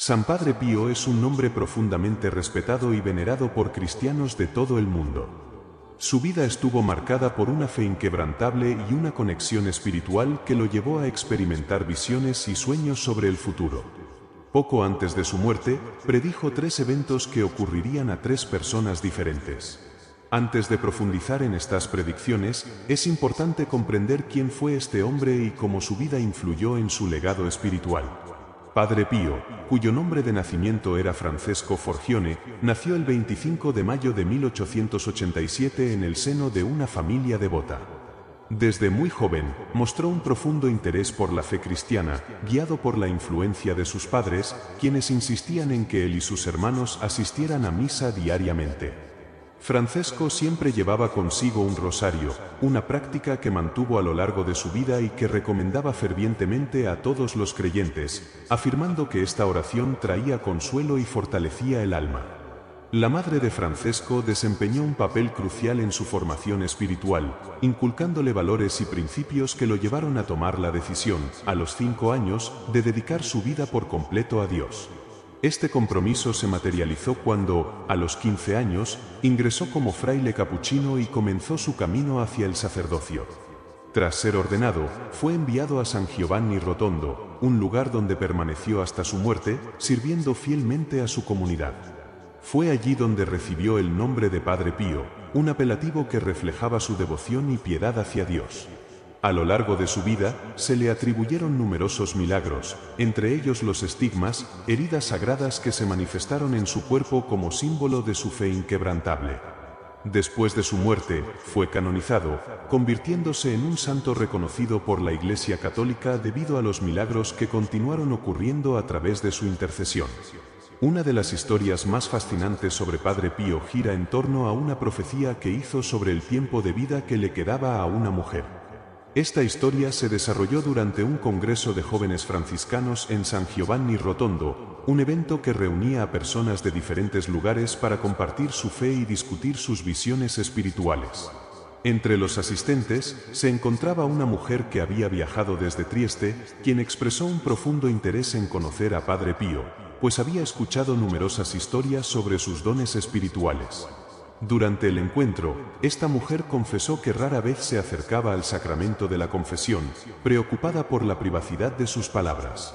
San Padre Pío es un nombre profundamente respetado y venerado por cristianos de todo el mundo. Su vida estuvo marcada por una fe inquebrantable y una conexión espiritual que lo llevó a experimentar visiones y sueños sobre el futuro. Poco antes de su muerte, predijo 3 eventos que ocurrirían a 3 personas diferentes. Antes de profundizar en estas predicciones, es importante comprender quién fue este hombre y cómo su vida influyó en su legado espiritual. Padre Pío, cuyo nombre de nacimiento era Francesco Forgione, nació el 25 de mayo de 1887 en el seno de una familia devota. Desde muy joven, mostró un profundo interés por la fe cristiana, guiado por la influencia de sus padres, quienes insistían en que él y sus hermanos asistieran a misa diariamente. Francesco siempre llevaba consigo un rosario, una práctica que mantuvo a lo largo de su vida y que recomendaba fervientemente a todos los creyentes, afirmando que esta oración traía consuelo y fortalecía el alma. La madre de Francesco desempeñó un papel crucial en su formación espiritual, inculcándole valores y principios que lo llevaron a tomar la decisión, a los 5 años, de dedicar su vida por completo a Dios. Este compromiso se materializó cuando, a los 15 años, ingresó como fraile capuchino y comenzó su camino hacia el sacerdocio. Tras ser ordenado, fue enviado a San Giovanni Rotondo, un lugar donde permaneció hasta su muerte, sirviendo fielmente a su comunidad. Fue allí donde recibió el nombre de Padre Pío, un apelativo que reflejaba su devoción y piedad hacia Dios. A lo largo de su vida, se le atribuyeron numerosos milagros, entre ellos los estigmas, heridas sagradas que se manifestaron en su cuerpo como símbolo de su fe inquebrantable. Después de su muerte, fue canonizado, convirtiéndose en un santo reconocido por la Iglesia Católica debido a los milagros que continuaron ocurriendo a través de su intercesión. Una de las historias más fascinantes sobre Padre Pío gira en torno a una profecía que hizo sobre el tiempo de vida que le quedaba a una mujer. Esta historia se desarrolló durante un congreso de jóvenes franciscanos en San Giovanni Rotondo, un evento que reunía a personas de diferentes lugares para compartir su fe y discutir sus visiones espirituales. Entre los asistentes se encontraba una mujer que había viajado desde Trieste, quien expresó un profundo interés en conocer a Padre Pío, pues había escuchado numerosas historias sobre sus dones espirituales. Durante el encuentro, esta mujer confesó que rara vez se acercaba al sacramento de la confesión, preocupada por la privacidad de sus palabras.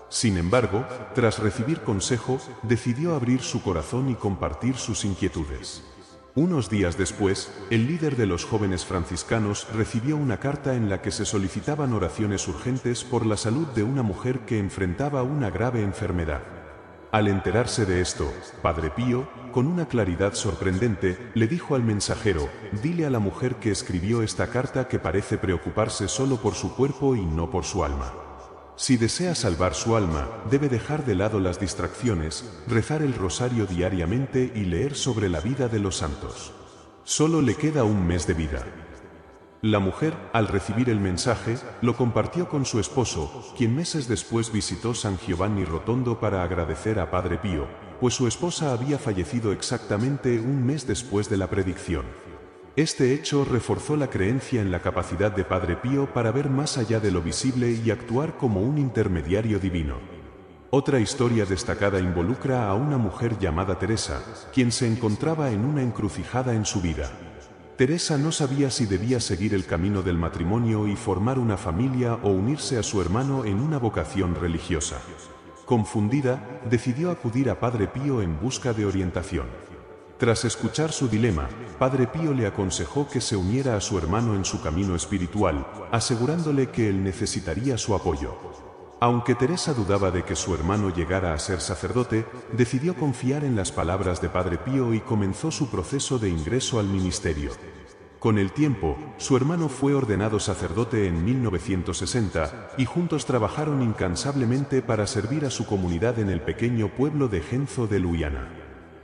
Sin embargo, tras recibir consejo, decidió abrir su corazón y compartir sus inquietudes. Unos días después, el líder de los jóvenes franciscanos recibió una carta en la que se solicitaban oraciones urgentes por la salud de una mujer que enfrentaba una grave enfermedad. Al enterarse de esto, Padre Pío, con una claridad sorprendente, le dijo al mensajero: «Dile a la mujer que escribió esta carta que parece preocuparse solo por su cuerpo y no por su alma. Si desea salvar su alma, debe dejar de lado las distracciones, rezar el rosario diariamente y leer sobre la vida de los santos. Solo le queda un mes de vida». La mujer, al recibir el mensaje, lo compartió con su esposo, quien meses después visitó San Giovanni Rotondo para agradecer a Padre Pío, pues su esposa había fallecido exactamente un mes después de la predicción. Este hecho reforzó la creencia en la capacidad de Padre Pío para ver más allá de lo visible y actuar como un intermediario divino. Otra historia destacada involucra a una mujer llamada Teresa, quien se encontraba en una encrucijada en su vida. Teresa no sabía si debía seguir el camino del matrimonio y formar una familia o unirse a su hermano en una vocación religiosa. Confundida, decidió acudir a Padre Pío en busca de orientación. Tras escuchar su dilema, Padre Pío le aconsejó que se uniera a su hermano en su camino espiritual, asegurándole que él necesitaría su apoyo. Aunque Teresa dudaba de que su hermano llegara a ser sacerdote, decidió confiar en las palabras de Padre Pío y comenzó su proceso de ingreso al ministerio. Con el tiempo, su hermano fue ordenado sacerdote en 1960 y juntos trabajaron incansablemente para servir a su comunidad en el pequeño pueblo de Genzo de Luiana.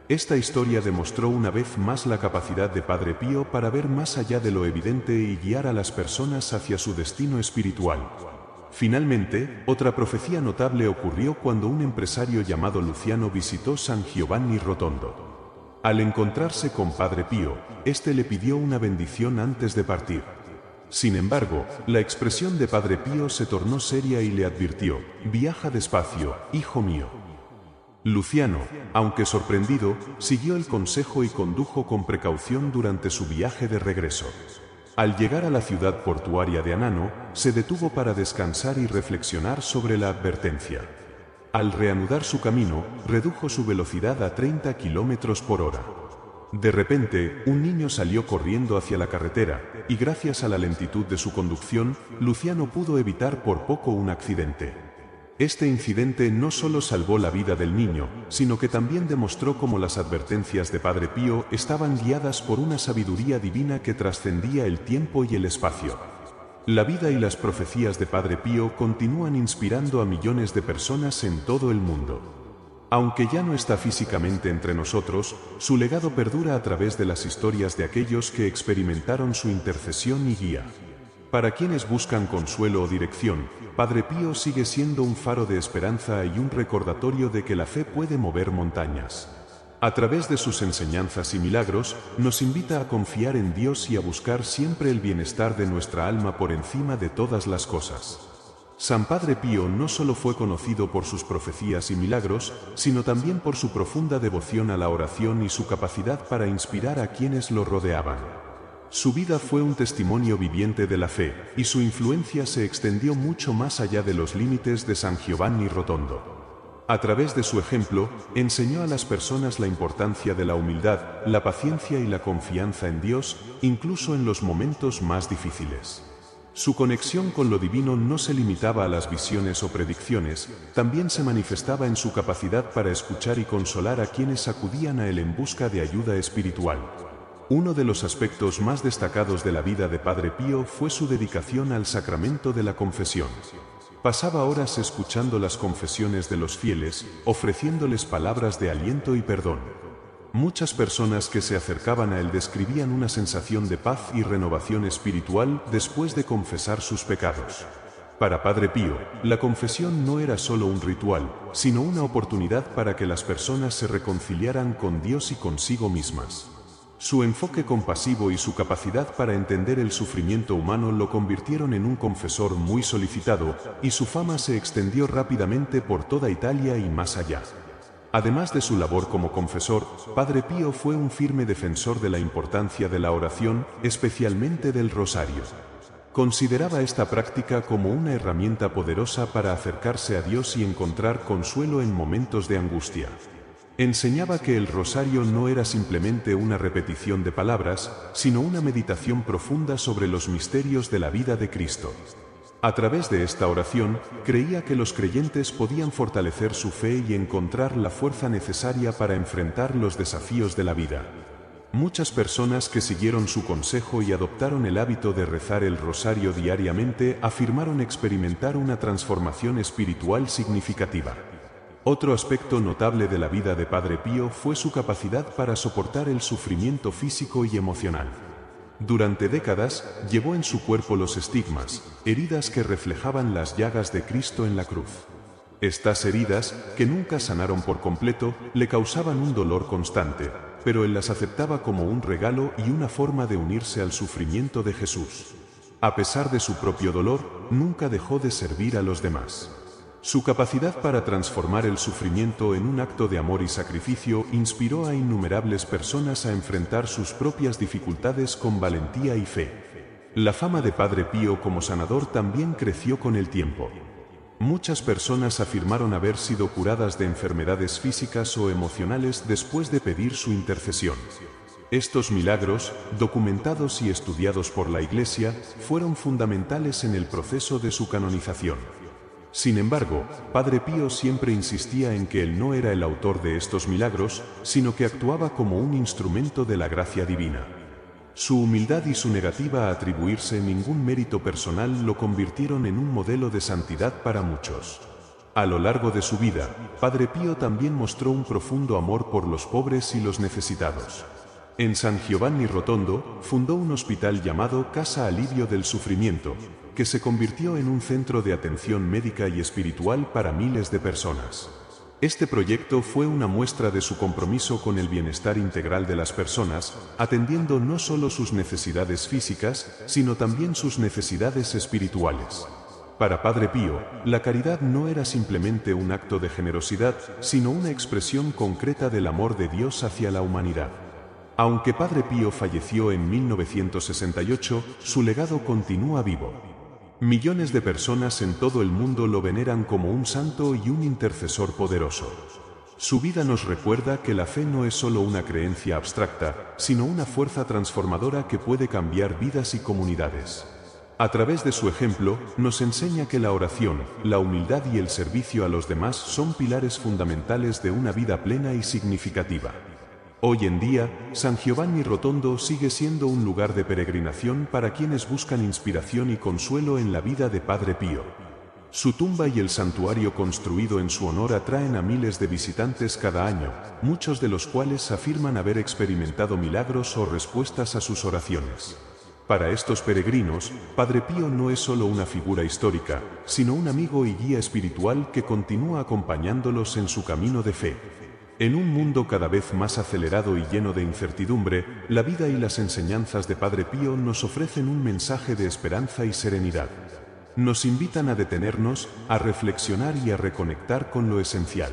Esta historia demostró una vez más la capacidad de Padre Pío para ver más allá de lo evidente y guiar a las personas hacia su destino espiritual. Finalmente, otra profecía notable ocurrió cuando un empresario llamado Luciano visitó San Giovanni Rotondo. Al encontrarse con Padre Pío, éste le pidió una bendición antes de partir. Sin embargo, la expresión de Padre Pío se tornó seria y le advirtió: «Viaja despacio, hijo mío». Luciano, aunque sorprendido, siguió el consejo y condujo con precaución durante su viaje de regreso. Al llegar a la ciudad portuaria de Anano, se detuvo para descansar y reflexionar sobre la advertencia. Al reanudar su camino, redujo su velocidad a 30 km por hora. De repente, un niño salió corriendo hacia la carretera, y gracias a la lentitud de su conducción, Luciano pudo evitar por poco un accidente. Este incidente no solo salvó la vida del niño, sino que también demostró cómo las advertencias de Padre Pío estaban guiadas por una sabiduría divina que trascendía el tiempo y el espacio. La vida y las profecías de Padre Pío continúan inspirando a millones de personas en todo el mundo. Aunque ya no está físicamente entre nosotros, su legado perdura a través de las historias de aquellos que experimentaron su intercesión y guía. Para quienes buscan consuelo o dirección, Padre Pío sigue siendo un faro de esperanza y un recordatorio de que la fe puede mover montañas. A través de sus enseñanzas y milagros, nos invita a confiar en Dios y a buscar siempre el bienestar de nuestra alma por encima de todas las cosas. San Padre Pío no solo fue conocido por sus profecías y milagros, sino también por su profunda devoción a la oración y su capacidad para inspirar a quienes lo rodeaban. Su vida fue un testimonio viviente de la fe, y su influencia se extendió mucho más allá de los límites de San Giovanni Rotondo. A través de su ejemplo, enseñó a las personas la importancia de la humildad, la paciencia y la confianza en Dios, incluso en los momentos más difíciles. Su conexión con lo divino no se limitaba a las visiones o predicciones, también se manifestaba en su capacidad para escuchar y consolar a quienes acudían a él en busca de ayuda espiritual. Uno de los aspectos más destacados de la vida de Padre Pío fue su dedicación al sacramento de la confesión. Pasaba horas escuchando las confesiones de los fieles, ofreciéndoles palabras de aliento y perdón. Muchas personas que se acercaban a él describían una sensación de paz y renovación espiritual después de confesar sus pecados. Para Padre Pío, la confesión no era solo un ritual, sino una oportunidad para que las personas se reconciliaran con Dios y consigo mismas. Su enfoque compasivo y su capacidad para entender el sufrimiento humano lo convirtieron en un confesor muy solicitado, y su fama se extendió rápidamente por toda Italia y más allá. Además de su labor como confesor, Padre Pío fue un firme defensor de la importancia de la oración, especialmente del rosario. Consideraba esta práctica como una herramienta poderosa para acercarse a Dios y encontrar consuelo en momentos de angustia. Enseñaba que el rosario no era simplemente una repetición de palabras, sino una meditación profunda sobre los misterios de la vida de Cristo. A través de esta oración, creía que los creyentes podían fortalecer su fe y encontrar la fuerza necesaria para enfrentar los desafíos de la vida. Muchas personas que siguieron su consejo y adoptaron el hábito de rezar el rosario diariamente afirmaron experimentar una transformación espiritual significativa. Otro aspecto notable de la vida de Padre Pío fue su capacidad para soportar el sufrimiento físico y emocional. Durante décadas, llevó en su cuerpo los estigmas, heridas que reflejaban las llagas de Cristo en la cruz. Estas heridas, que nunca sanaron por completo, le causaban un dolor constante, pero él las aceptaba como un regalo y una forma de unirse al sufrimiento de Jesús. A pesar de su propio dolor, nunca dejó de servir a los demás. Su capacidad para transformar el sufrimiento en un acto de amor y sacrificio inspiró a innumerables personas a enfrentar sus propias dificultades con valentía y fe. La fama de Padre Pío como sanador también creció con el tiempo. Muchas personas afirmaron haber sido curadas de enfermedades físicas o emocionales después de pedir su intercesión. Estos milagros, documentados y estudiados por la Iglesia, fueron fundamentales en el proceso de su canonización. Sin embargo, Padre Pío siempre insistía en que él no era el autor de estos milagros, sino que actuaba como un instrumento de la gracia divina. Su humildad y su negativa a atribuirse ningún mérito personal lo convirtieron en un modelo de santidad para muchos. A lo largo de su vida, Padre Pío también mostró un profundo amor por los pobres y los necesitados. En San Giovanni Rotondo, fundó un hospital llamado Casa Alivio del Sufrimiento, que se convirtió en un centro de atención médica y espiritual para miles de personas. Este proyecto fue una muestra de su compromiso con el bienestar integral de las personas, atendiendo no solo sus necesidades físicas, sino también sus necesidades espirituales. Para Padre Pío, la caridad no era simplemente un acto de generosidad, sino una expresión concreta del amor de Dios hacia la humanidad. Aunque Padre Pío falleció en 1968, su legado continúa vivo. Millones de personas en todo el mundo lo veneran como un santo y un intercesor poderoso. Su vida nos recuerda que la fe no es solo una creencia abstracta, sino una fuerza transformadora que puede cambiar vidas y comunidades. A través de su ejemplo, nos enseña que la oración, la humildad y el servicio a los demás son pilares fundamentales de una vida plena y significativa. Hoy en día, San Giovanni Rotondo sigue siendo un lugar de peregrinación para quienes buscan inspiración y consuelo en la vida de Padre Pío. Su tumba y el santuario construido en su honor atraen a miles de visitantes cada año, muchos de los cuales afirman haber experimentado milagros o respuestas a sus oraciones. Para estos peregrinos, Padre Pío no es solo una figura histórica, sino un amigo y guía espiritual que continúa acompañándolos en su camino de fe. En un mundo cada vez más acelerado y lleno de incertidumbre, la vida y las enseñanzas de Padre Pío nos ofrecen un mensaje de esperanza y serenidad. Nos invitan a detenernos, a reflexionar y a reconectar con lo esencial.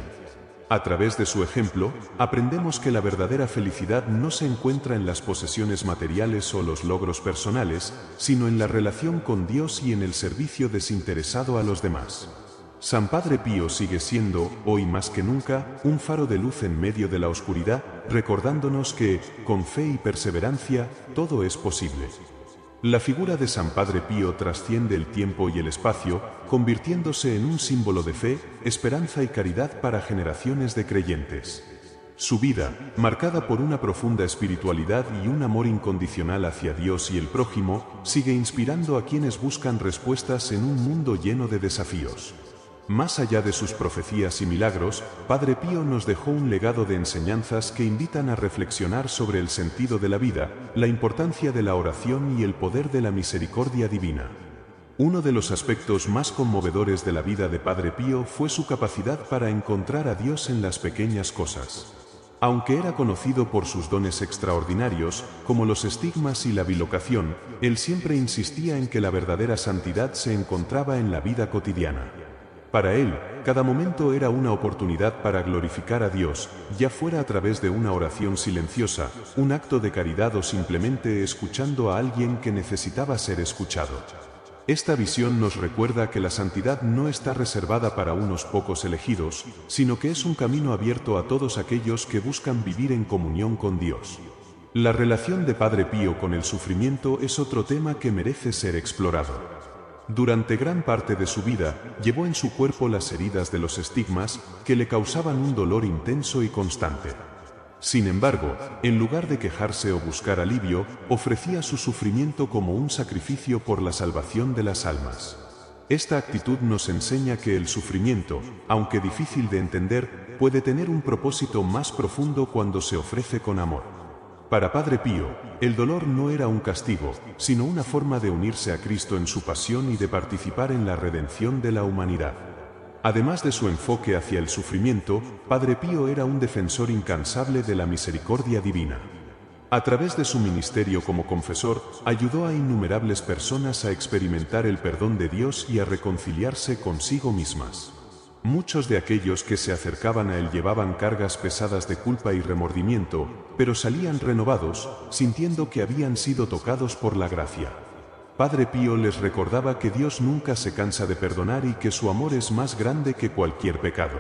A través de su ejemplo, aprendemos que la verdadera felicidad no se encuentra en las posesiones materiales o los logros personales, sino en la relación con Dios y en el servicio desinteresado a los demás. San Padre Pío sigue siendo, hoy más que nunca, un faro de luz en medio de la oscuridad, recordándonos que, con fe y perseverancia, todo es posible. La figura de San Padre Pío trasciende el tiempo y el espacio, convirtiéndose en un símbolo de fe, esperanza y caridad para generaciones de creyentes. Su vida, marcada por una profunda espiritualidad y un amor incondicional hacia Dios y el prójimo, sigue inspirando a quienes buscan respuestas en un mundo lleno de desafíos. Más allá de sus profecías y milagros, Padre Pío nos dejó un legado de enseñanzas que invitan a reflexionar sobre el sentido de la vida, la importancia de la oración y el poder de la misericordia divina. Uno de los aspectos más conmovedores de la vida de Padre Pío fue su capacidad para encontrar a Dios en las pequeñas cosas. Aunque era conocido por sus dones extraordinarios, como los estigmas y la bilocación, él siempre insistía en que la verdadera santidad se encontraba en la vida cotidiana. Para él, cada momento era una oportunidad para glorificar a Dios, ya fuera a través de una oración silenciosa, un acto de caridad o simplemente escuchando a alguien que necesitaba ser escuchado. Esta visión nos recuerda que la santidad no está reservada para unos pocos elegidos, sino que es un camino abierto a todos aquellos que buscan vivir en comunión con Dios. La relación de Padre Pío con el sufrimiento es otro tema que merece ser explorado. Durante gran parte de su vida, llevó en su cuerpo las heridas de los estigmas, que le causaban un dolor intenso y constante. Sin embargo, en lugar de quejarse o buscar alivio, ofrecía su sufrimiento como un sacrificio por la salvación de las almas. Esta actitud nos enseña que el sufrimiento, aunque difícil de entender, puede tener un propósito más profundo cuando se ofrece con amor. Para Padre Pío, el dolor no era un castigo, sino una forma de unirse a Cristo en su pasión y de participar en la redención de la humanidad. Además de su enfoque hacia el sufrimiento, Padre Pío era un defensor incansable de la misericordia divina. A través de su ministerio como confesor, ayudó a innumerables personas a experimentar el perdón de Dios y a reconciliarse consigo mismas. Muchos de aquellos que se acercaban a él llevaban cargas pesadas de culpa y remordimiento, pero salían renovados, sintiendo que habían sido tocados por la gracia. Padre Pío les recordaba que Dios nunca se cansa de perdonar y que su amor es más grande que cualquier pecado.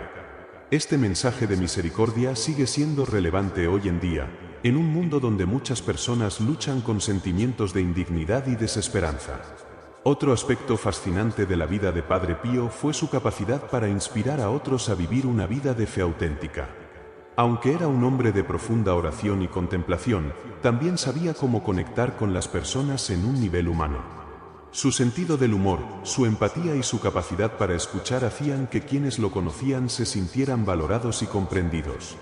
Este mensaje de misericordia sigue siendo relevante hoy en día, en un mundo donde muchas personas luchan con sentimientos de indignidad y desesperanza. Otro aspecto fascinante de la vida de Padre Pío fue su capacidad para inspirar a otros a vivir una vida de fe auténtica. Aunque era un hombre de profunda oración y contemplación, también sabía cómo conectar con las personas en un nivel humano. Su sentido del humor, su empatía y su capacidad para escuchar hacían que quienes lo conocían se sintieran valorados y comprendidos.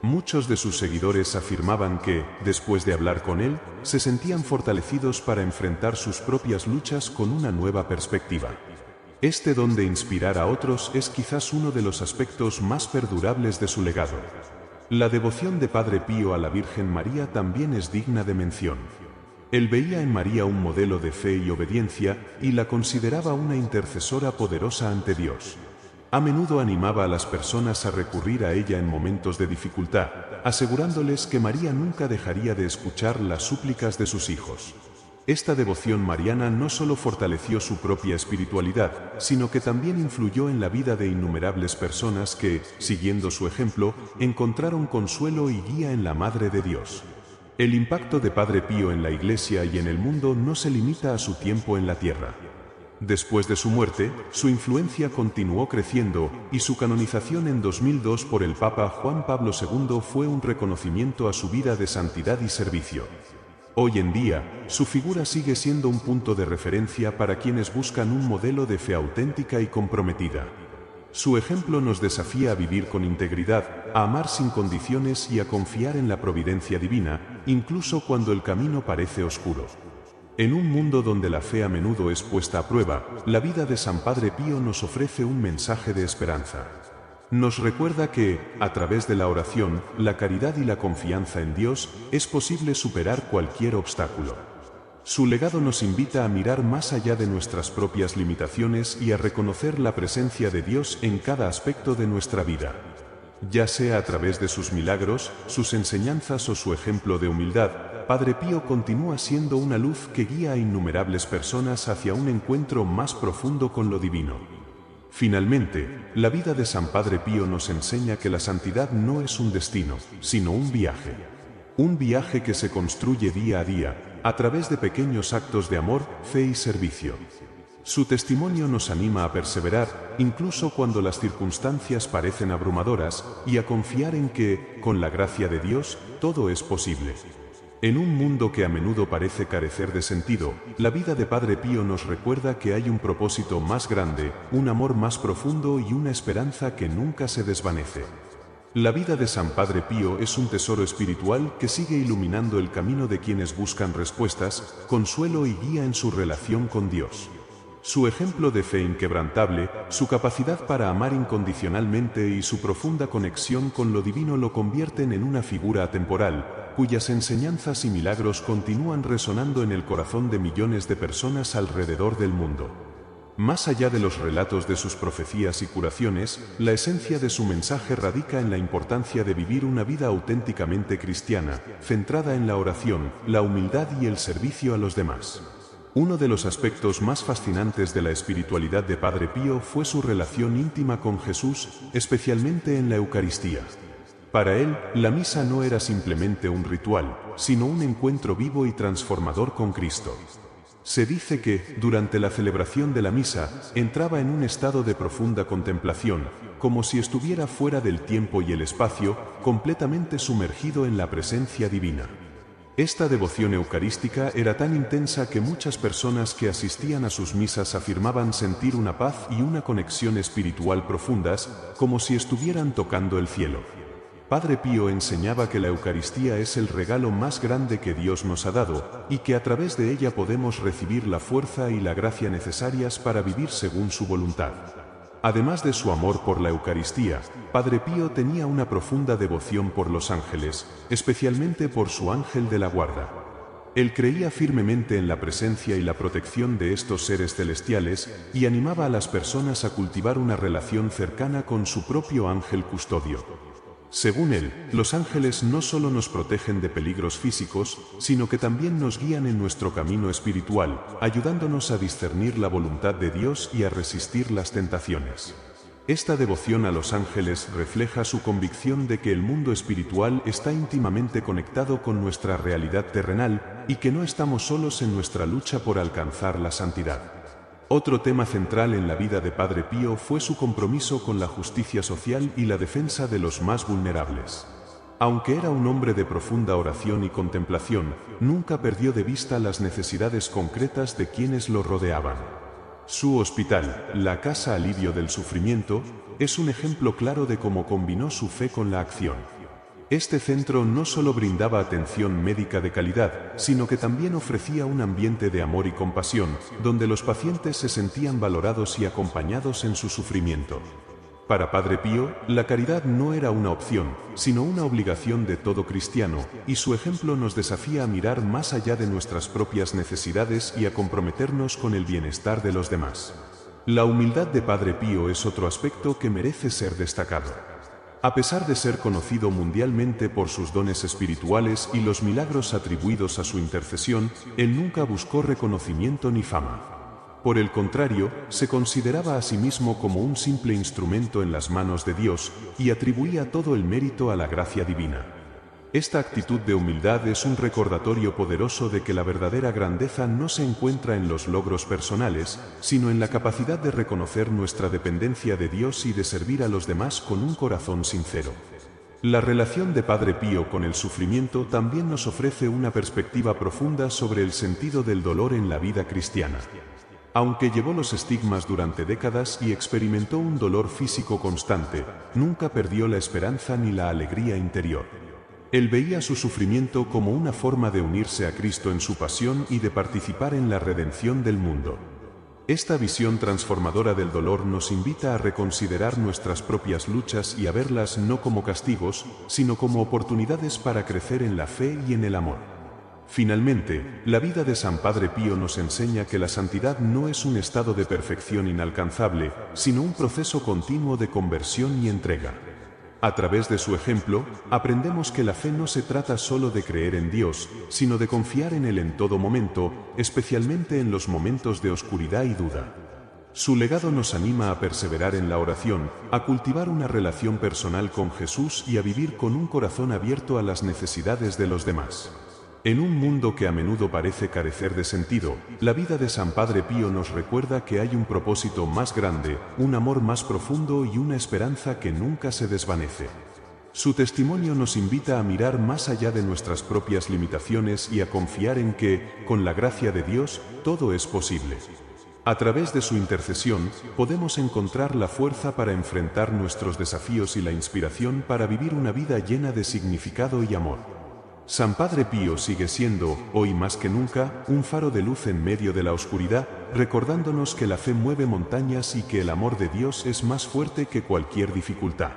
Muchos de sus seguidores afirmaban que, después de hablar con él, se sentían fortalecidos para enfrentar sus propias luchas con una nueva perspectiva. Este don de inspirar a otros es quizás uno de los aspectos más perdurables de su legado. La devoción de Padre Pío a la Virgen María también es digna de mención. Él veía en María un modelo de fe y obediencia, y la consideraba una intercesora poderosa ante Dios. A menudo animaba a las personas a recurrir a ella en momentos de dificultad, asegurándoles que María nunca dejaría de escuchar las súplicas de sus hijos. Esta devoción mariana no solo fortaleció su propia espiritualidad, sino que también influyó en la vida de innumerables personas que, siguiendo su ejemplo, encontraron consuelo y guía en la Madre de Dios. El impacto de Padre Pío en la Iglesia y en el mundo no se limita a su tiempo en la tierra. Después de su muerte, su influencia continuó creciendo, y su canonización en 2002 por el Papa Juan Pablo II fue un reconocimiento a su vida de santidad y servicio. Hoy en día, su figura sigue siendo un punto de referencia para quienes buscan un modelo de fe auténtica y comprometida. Su ejemplo nos desafía a vivir con integridad, a amar sin condiciones y a confiar en la providencia divina, incluso cuando el camino parece oscuro. En un mundo donde la fe a menudo es puesta a prueba, la vida de San Padre Pío nos ofrece un mensaje de esperanza. Nos recuerda que, a través de la oración, la caridad y la confianza en Dios, es posible superar cualquier obstáculo. Su legado nos invita a mirar más allá de nuestras propias limitaciones y a reconocer la presencia de Dios en cada aspecto de nuestra vida. Ya sea a través de sus milagros, sus enseñanzas o su ejemplo de humildad, Padre Pío continúa siendo una luz que guía a innumerables personas hacia un encuentro más profundo con lo divino. Finalmente, la vida de San Padre Pío nos enseña que la santidad no es un destino, sino un viaje. Un viaje que se construye día a día, a través de pequeños actos de amor, fe y servicio. Su testimonio nos anima a perseverar, incluso cuando las circunstancias parecen abrumadoras, y a confiar en que, con la gracia de Dios, todo es posible. En un mundo que a menudo parece carecer de sentido, la vida de Padre Pío nos recuerda que hay un propósito más grande, un amor más profundo y una esperanza que nunca se desvanece. La vida de San Padre Pío es un tesoro espiritual que sigue iluminando el camino de quienes buscan respuestas, consuelo y guía en su relación con Dios. Su ejemplo de fe inquebrantable, su capacidad para amar incondicionalmente y su profunda conexión con lo divino lo convierten en una figura atemporal, cuyas enseñanzas y milagros continúan resonando en el corazón de millones de personas alrededor del mundo. Más allá de los relatos de sus profecías y curaciones, la esencia de su mensaje radica en la importancia de vivir una vida auténticamente cristiana, centrada en la oración, la humildad y el servicio a los demás. Uno de los aspectos más fascinantes de la espiritualidad de Padre Pío fue su relación íntima con Jesús, especialmente en la Eucaristía. Para él, la misa no era simplemente un ritual, sino un encuentro vivo y transformador con Cristo. Se dice que, durante la celebración de la misa, entraba en un estado de profunda contemplación, como si estuviera fuera del tiempo y el espacio, completamente sumergido en la presencia divina. Esta devoción eucarística era tan intensa que muchas personas que asistían a sus misas afirmaban sentir una paz y una conexión espiritual profundas, como si estuvieran tocando el cielo. Padre Pío enseñaba que la Eucaristía es el regalo más grande que Dios nos ha dado, y que a través de ella podemos recibir la fuerza y la gracia necesarias para vivir según su voluntad. Además de su amor por la Eucaristía, Padre Pío tenía una profunda devoción por los ángeles, especialmente por su ángel de la guarda. Él creía firmemente en la presencia y la protección de estos seres celestiales, y animaba a las personas a cultivar una relación cercana con su propio ángel custodio. Según él, los ángeles no solo nos protegen de peligros físicos, sino que también nos guían en nuestro camino espiritual, ayudándonos a discernir la voluntad de Dios y a resistir las tentaciones. Esta devoción a los ángeles refleja su convicción de que el mundo espiritual está íntimamente conectado con nuestra realidad terrenal y que no estamos solos en nuestra lucha por alcanzar la santidad. Otro tema central en la vida de Padre Pío fue su compromiso con la justicia social y la defensa de los más vulnerables. Aunque era un hombre de profunda oración y contemplación, nunca perdió de vista las necesidades concretas de quienes lo rodeaban. Su hospital, la Casa Alivio del Sufrimiento, es un ejemplo claro de cómo combinó su fe con la acción. Este centro no solo brindaba atención médica de calidad, sino que también ofrecía un ambiente de amor y compasión, donde los pacientes se sentían valorados y acompañados en su sufrimiento. Para Padre Pío, la caridad no era una opción, sino una obligación de todo cristiano, y su ejemplo nos desafía a mirar más allá de nuestras propias necesidades y a comprometernos con el bienestar de los demás. La humildad de Padre Pío es otro aspecto que merece ser destacado. A pesar de ser conocido mundialmente por sus dones espirituales y los milagros atribuidos a su intercesión, él nunca buscó reconocimiento ni fama. Por el contrario, se consideraba a sí mismo como un simple instrumento en las manos de Dios y atribuía todo el mérito a la gracia divina. Esta actitud de humildad es un recordatorio poderoso de que la verdadera grandeza no se encuentra en los logros personales, sino en la capacidad de reconocer nuestra dependencia de Dios y de servir a los demás con un corazón sincero. La relación de Padre Pío con el sufrimiento también nos ofrece una perspectiva profunda sobre el sentido del dolor en la vida cristiana. Aunque llevó los estigmas durante décadas y experimentó un dolor físico constante, nunca perdió la esperanza ni la alegría interior. Él veía su sufrimiento como una forma de unirse a Cristo en su pasión y de participar en la redención del mundo. Esta visión transformadora del dolor nos invita a reconsiderar nuestras propias luchas y a verlas no como castigos, sino como oportunidades para crecer en la fe y en el amor. Finalmente, la vida de San Padre Pío nos enseña que la santidad no es un estado de perfección inalcanzable, sino un proceso continuo de conversión y entrega. A través de su ejemplo, aprendemos que la fe no se trata solo de creer en Dios, sino de confiar en Él en todo momento, especialmente en los momentos de oscuridad y duda. Su legado nos anima a perseverar en la oración, a cultivar una relación personal con Jesús y a vivir con un corazón abierto a las necesidades de los demás. En un mundo que a menudo parece carecer de sentido, la vida de San Padre Pío nos recuerda que hay un propósito más grande, un amor más profundo y una esperanza que nunca se desvanece. Su testimonio nos invita a mirar más allá de nuestras propias limitaciones y a confiar en que, con la gracia de Dios, todo es posible. A través de su intercesión, podemos encontrar la fuerza para enfrentar nuestros desafíos y la inspiración para vivir una vida llena de significado y amor. San Padre Pío sigue siendo, hoy más que nunca, un faro de luz en medio de la oscuridad, recordándonos que la fe mueve montañas y que el amor de Dios es más fuerte que cualquier dificultad.